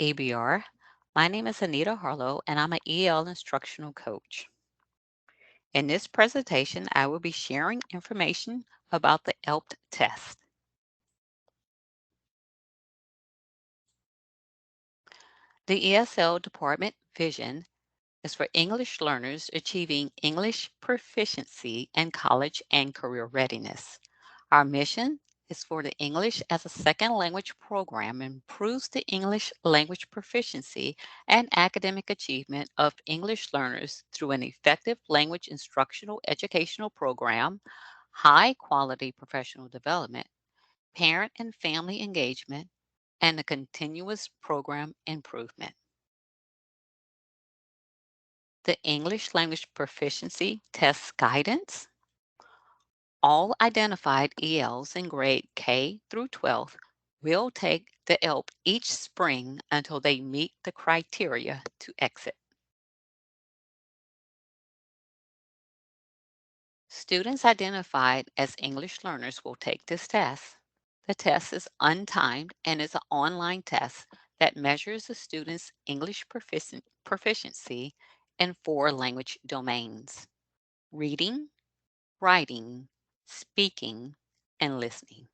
ABR. My name is Anita Harlow, and I'm an EL instructional coach. In this presentation, I will be sharing information about the ELPT test. The ESL department vision is for English learners achieving English proficiency in college and career readiness. Our mission is for the English as a second language program improves the English language proficiency and academic achievement of English learners through an effective language instructional educational program, high quality professional development, parent and family engagement, and a continuous program improvement. The English language proficiency test guidance. All identified ELs in grade K through 12 will take the ELP each spring until they meet the criteria to exit. Students identified as English learners will take this test. The test is untimed and is an online test that measures the student's English proficiency in 4 language domains: reading, writing, speaking, and listening.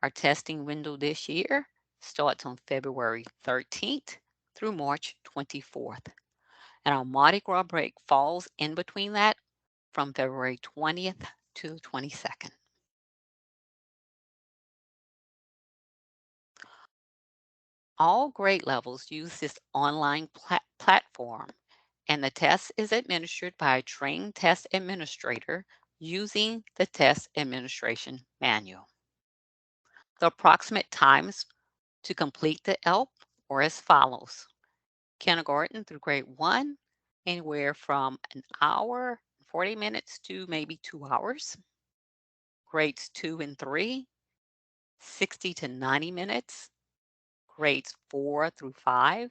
Our testing window this year starts on February 13th through March 24th. And our Mardi Gras break falls in between that from February 20th to 22nd. All grade levels use this online platform, and the test is administered by a trained test administrator using the test administration manual. The approximate times to complete the ELP are as follows: kindergarten through grade 1, anywhere from an hour, 40 minutes to maybe 2 hours. Grades 2 and 3, 60 to 90 minutes. Grades 4 through 5,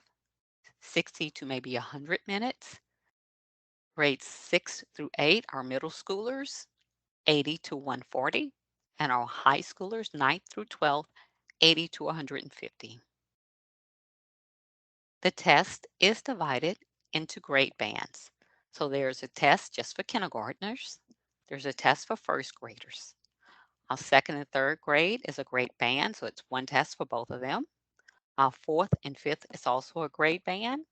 60 to maybe 100 minutes. Grades 6 through 8, our middle schoolers, 80 to 140. And our high schoolers, 9th through 12th, 80 to 150. The test is divided into grade bands. So there's a test just for kindergartners. There's a test for first graders. Our second and third grade is a grade band, so it's one test for both of them. Our fourth and fifth is also a grade band.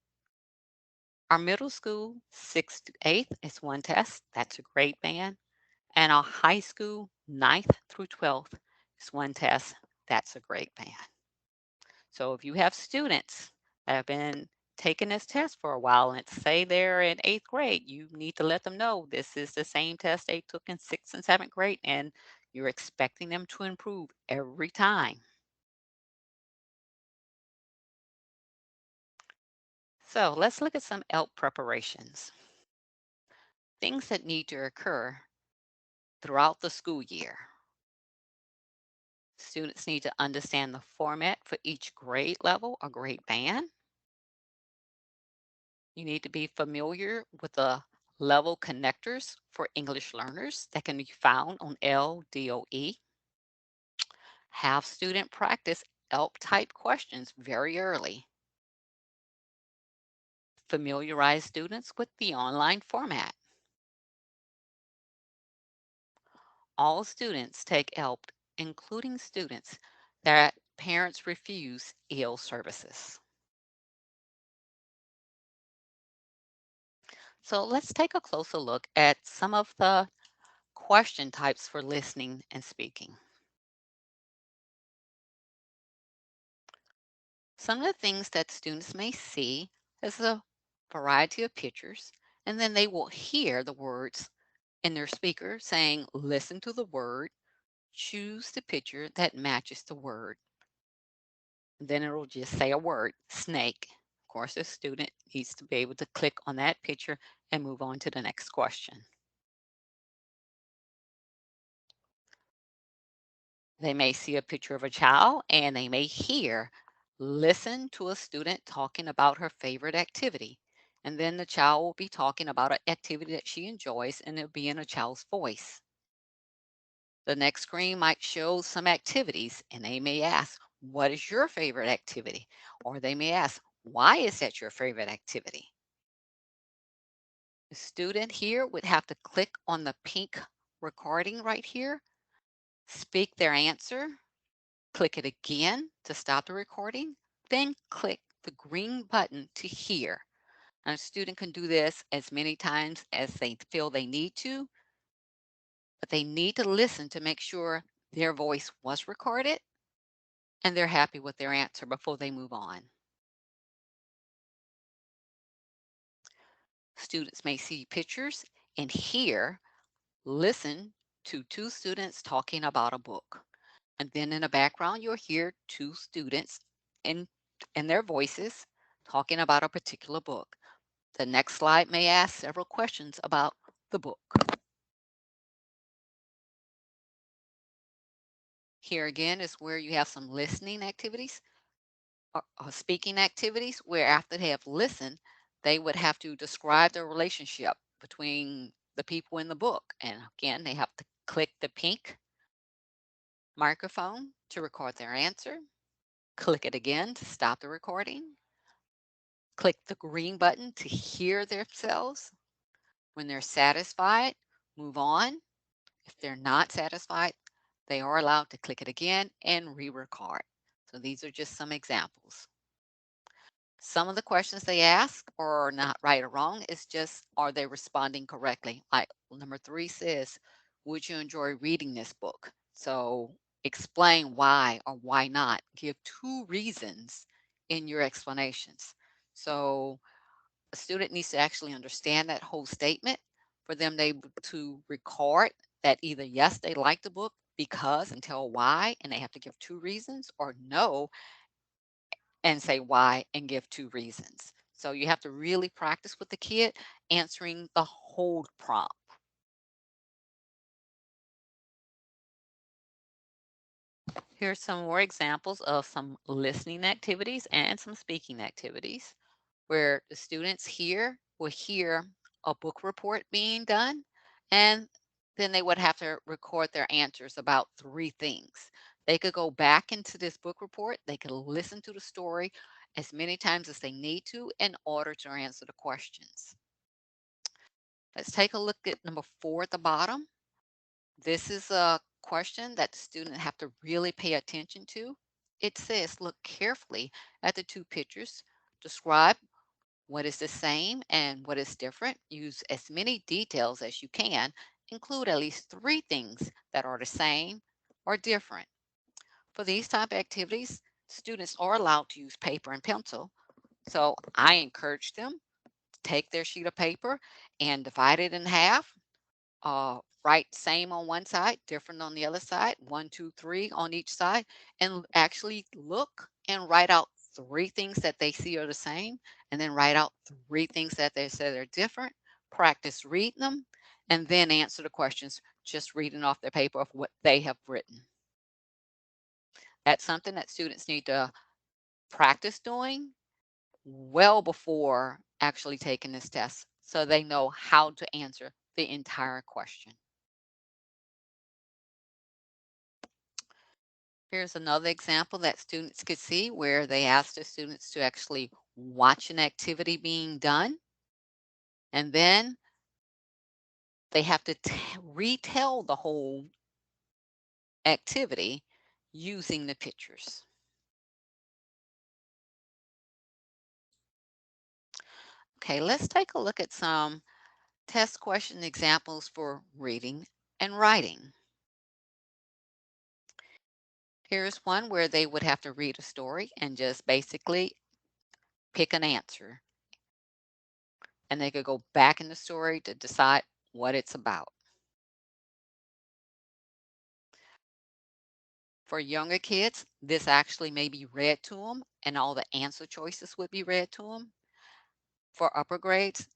Our middle school, sixth to eighth, is one test. That's a grade band. And our high school, ninth through 12th, is one test. That's a grade band. So if you have students that have been taking this test for a while and say they're in eighth grade, you need to let them know this is the same test they took in sixth and seventh grade, and you're expecting them to improve every time. So let's look at some ELP preparations. Things that need to occur throughout the school year. Students need to understand the format for each grade level or grade band. You need to be familiar with the level connectors for English learners that can be found on LDOE. Have student practice ELP type questions very early. Familiarize students with the online format. All students take ELP, including students that parents refuse EL services. So let's take a closer look at some of the question types for listening and speaking. Some of the things that students may see is a variety of pictures, and then they will hear the words in their speaker saying, listen to the word, choose the picture that matches the word. Then it'll just say a word, snake. Of course, the student needs to be able to click on that picture and move on to the next question. They may see a picture of a child and they may hear, listen to a student talking about her favorite activity. And then the child will be talking about an activity that she enjoys and it'll be in a child's voice. The next screen might show some activities and they may ask, What is your favorite activity? Or they may ask, why is that your favorite activity? The student here would have to click on the pink recording right here, speak their answer, click it again to stop the recording, then click the green button to hear. And a student can do this as many times as they feel they need to, but they need to listen to make sure their voice was recorded and they're happy with their answer before they move on. Students may see pictures and hear, listen to two students talking about a book. And then in the background, you'll hear two students in, in their voices talking about a particular book. The next slide may ask several questions about the book. Here again is where you have some listening activities or speaking activities where after they have listened, they would have to describe the relationship between the people in the book. And again, they have to click the pink microphone to record their answer, click it again to stop the recording, click the green button to hear themselves. When they're satisfied, move on. If they're not satisfied, they are allowed to click it again and re-record. So these are just some examples. Some of the questions they ask are not right or wrong. It's just, are they responding correctly? Like number 3 says, would you enjoy reading this book? So explain why or why not. Give 2 reasons in your explanations. So a student needs to actually understand that whole statement for them to record that either yes, they like the book because and tell why, and they have to give 2 reasons, or no, and say why and give 2 reasons. So you have to really practice with the kid answering the whole prompt. Here's some more examples of some listening activities and some speaking activities where the students here will hear a book report being done, and then they would have to record their answers about 3 things. They could go back into this book report, they could listen to the story as many times as they need to in order to answer the questions. Let's take a look at number 4 at the bottom. This is a question that the student have to really pay attention to. It says, look carefully at the 2 pictures. Describe what is the same and what is different. Use as many details as you can. Include at least 3 things that are the same or different. For these type of activities, students are allowed to use paper and pencil. So I encourage them to take their sheet of paper and divide it in half. Write same on one side, different on the other side, 1, 2, 3 on each side, and actually look and write out 3 things that they see are the same, and then write out 3 things that they say are different. Practice reading them, and then answer the questions just reading off the paper of what they have written. That's something that students need to practice doing well before actually taking this test so they know how to answer the entire question. Here's another example that students could see where they asked the students to actually watch an activity being done, and then they have to retell the whole activity using the pictures. Okay, let's take a look at some test question examples for reading and writing. Here's one where they would have to read a story and just basically pick an answer. And they could go back in the story to decide what it's about. For younger kids, this actually may be read to them and all the answer choices would be read to them. For upper grades,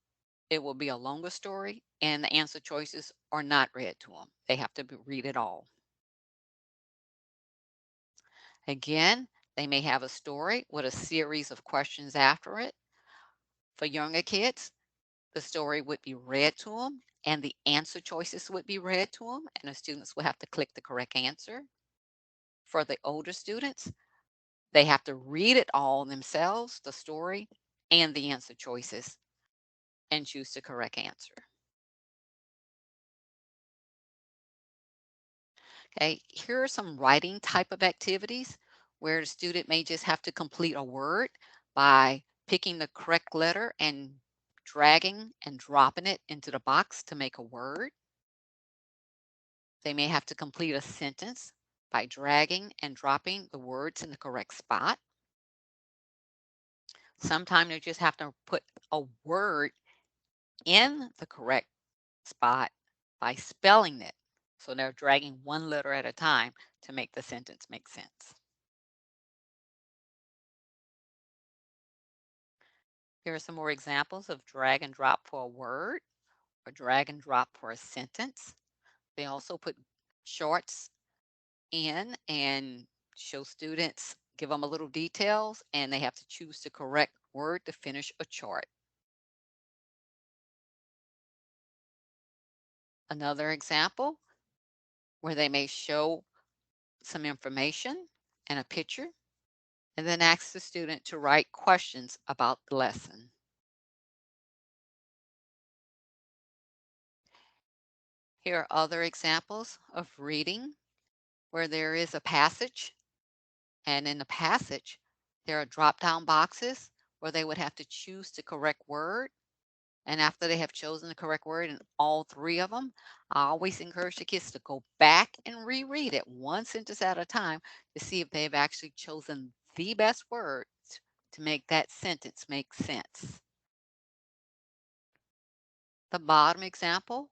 it will be a longer story and the answer choices are not read to them. They have to read it all. Again, they may have a story with a series of questions after it. For younger kids, the story would be read to them and the answer choices would be read to them and the students would have to click the correct answer. For the older students, They have to read it all themselves, the story and the answer choices, and choose the correct answer. Okay, here are some writing type of activities where the student may just have to complete a word by picking the correct letter and dragging and dropping it into the box to make a word. They may have to complete a sentence by dragging and dropping the words in the correct spot. Sometimes they just have to put a word in the correct spot by spelling it. So they're dragging one letter at a time to make the sentence make sense. Here are some more examples of drag and drop for a word or drag and drop for a sentence. They also put charts in and show students, give them a little details, and they have to choose the correct word to finish a chart. Another example where they may show some information and a picture and then ask the student to write questions about the lesson. Here are other examples of reading where there is a passage, and in the passage, there are drop down boxes where they would have to choose the correct word. And after they have chosen the correct word in all three of them, I always encourage the kids to go back and reread it one sentence at a time to see if they've actually chosen the best words to make that sentence make sense. The bottom example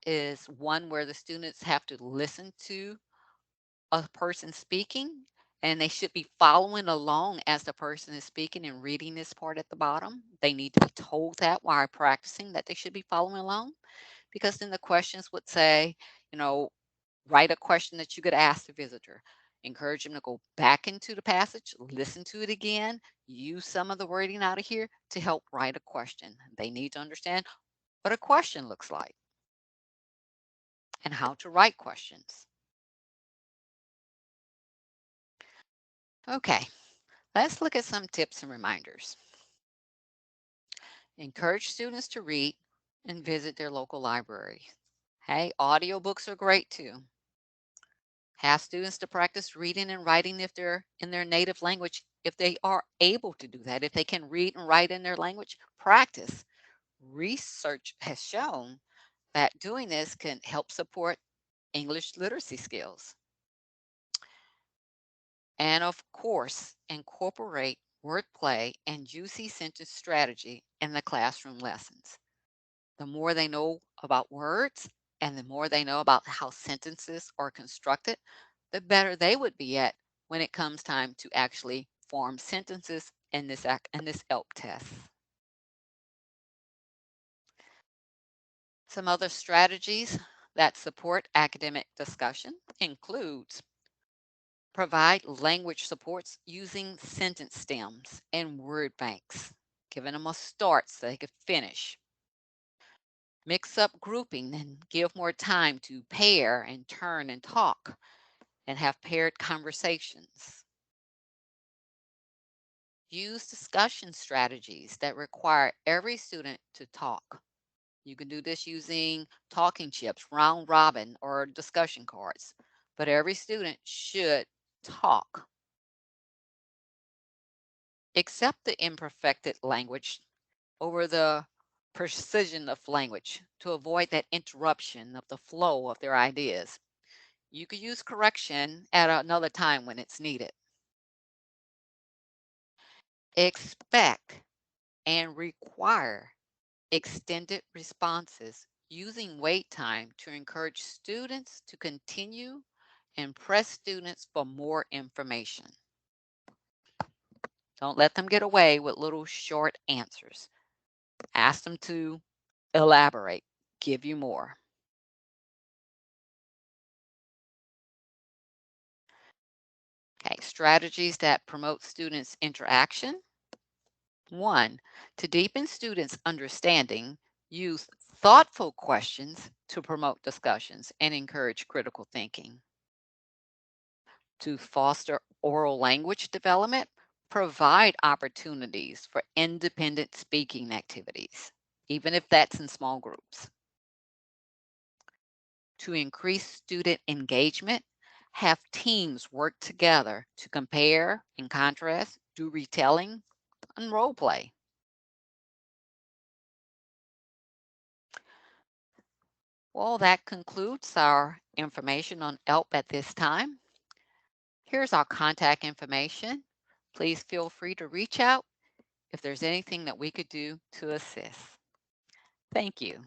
is one where the students have to listen to a person speaking, and they should be following along as the person is speaking and reading this part at the bottom. They need to be told that while practicing that they should be following along, because then the questions would say, you know, write a question that you could ask the visitor. Encourage them to go back into the passage, listen to it again, use some of the wording out of here to help write a question. They need to understand what a question looks like and how to write questions. Okay, let's look at some tips and reminders. Encourage students to read and visit their local library. Hey, audiobooks are great too. Have students to practice reading and writing if they're in their native language, if they are able to do that. If they can read and write in their language, practice. Research has shown that doing this can help support English literacy skills. And of course, incorporate wordplay and juicy sentence strategy in the classroom lessons. The more they know about words and the more they know about how sentences are constructed, the better they would be at when it comes time to actually form sentences in this ELP test. Some other strategies that support academic discussion includes provide language supports using sentence stems and word banks, giving them a start so they could finish. Mix up grouping and give more time to pair and turn and talk and have paired conversations. Use discussion strategies that require every student to talk. You can do this using talking chips, round robin, or discussion cards, but every student should talk. Accept the imperfected language over the precision of language to avoid that interruption of the flow of their ideas. You could use correction at another time when it's needed. Expect and require extended responses using wait time to encourage students to continue and press students for more information. Don't let them get away with little short answers. Ask them to elaborate, give you more. Okay, strategies that promote students' interaction. One, to deepen students' understanding, use thoughtful questions to promote discussions and encourage critical thinking. To foster oral language development, provide opportunities for independent speaking activities, even if that's in small groups. To increase student engagement, have teams work together to compare and contrast, do retelling, and role play. Well, that concludes our information on ELP at this time. Here's our contact information. Please feel free to reach out if there's anything that we could do to assist. Thank you.